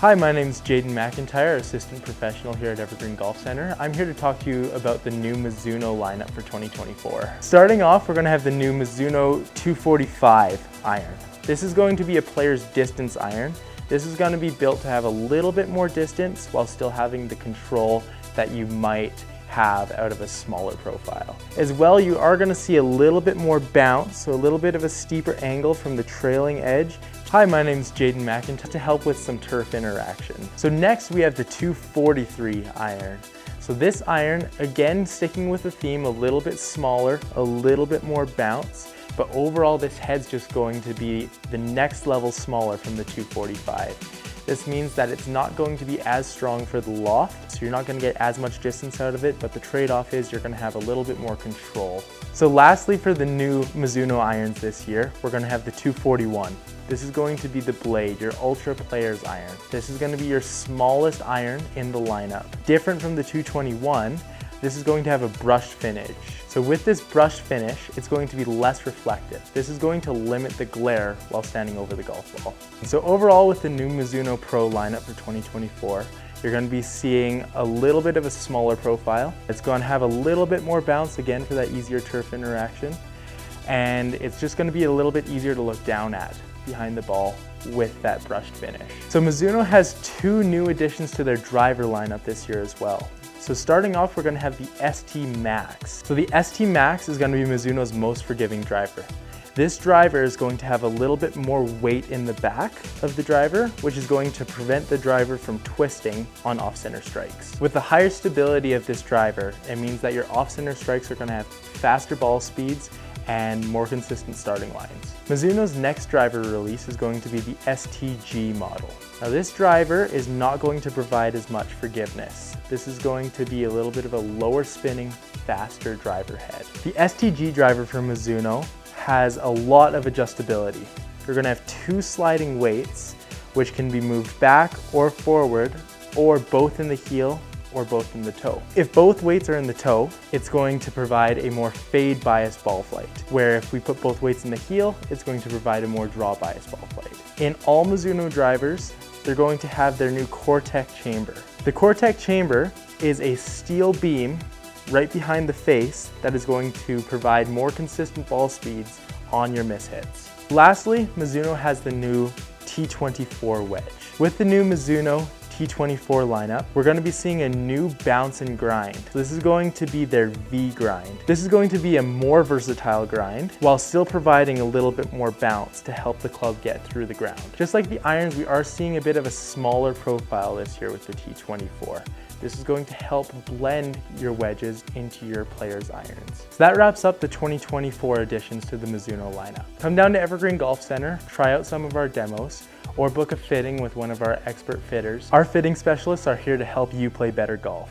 Hi, my name is Jaden McIntyre, Assistant Professional here at Evergreen Golf Center. I'm here to talk to you about the new Mizuno lineup for 2024. Starting off, we're going to have the new Mizuno 245 iron. This is going to be a player's distance iron. This is going to be built to have a little bit more distance while still having the control that you might have out of a smaller profile. As well, you are going to see a little bit more bounce, so a little bit of a steeper angle from the trailing edge. Hi, my name is Jaden McIntyre to help with some turf interaction. So next we have the 243 iron. So this iron, again sticking with the theme, a little bit smaller, a little bit more bounce, but overall this head's just going to be the next level smaller from the 245. This means that it's not going to be as strong for the loft, so you're not going to get as much distance out of it, but the trade-off is you're going to have a little bit more control. So lastly, for the new Mizuno irons this year, we're going to have the 241. This is going to be the blade, your ultra player's iron. This is going to be your smallest iron in the lineup. Different from the 221, this is going to have a brushed finish. So with this brushed finish, it's going to be less reflective. This is going to limit the glare while standing over the golf ball. So overall, with the new Mizuno Pro lineup for 2024, you're going to be seeing a little bit of a smaller profile. It's going to have a little bit more bounce, again, for that easier turf interaction. And it's just going to be a little bit easier to look down at behind the ball with that brushed finish. So Mizuno has two new additions to their driver lineup this year as well. So starting off, we're going to have the ST Max. So the ST Max is going to be Mizuno's most forgiving driver. This driver is going to have a little bit more weight in the back of the driver, which is going to prevent the driver from twisting on off-center strikes. With the higher stability of this driver, it means that your off-center strikes are going to have faster ball speeds and more consistent starting lines. Mizuno's next driver release is going to be the ST-G model. Now this driver is not going to provide as much forgiveness. This is going to be a little bit of a lower spinning, faster driver head. The ST-G driver from Mizuno has a lot of adjustability. You're going to have two sliding weights, which can be moved back or forward, or both in the heel or both in the toe. If both weights are in the toe, it's going to provide a more fade bias ball flight, where if we put both weights in the heel, it's going to provide a more draw bias ball flight. In all Mizuno drivers, they're going to have their new Core-Tech chamber. The Core-Tech chamber is a steel beam right behind the face that is going to provide more consistent ball speeds on your miss hits. Lastly, Mizuno has the new T24 wedge. With the new Mizuno T24 lineup, we're going to be seeing a new bounce and grind. So this is going to be their V grind. This is going to be a more versatile grind while still providing a little bit more bounce to help the club get through the ground. Just like the irons, we are seeing a bit of a smaller profile this year with the T24. This is going to help blend your wedges into your player's irons. So that wraps up the 2024 additions to the Mizuno lineup. Come down to Evergreen Golf Center, try out some of our demos, or book a fitting with one of our expert fitters. Our fitting specialists are here to help you play better golf.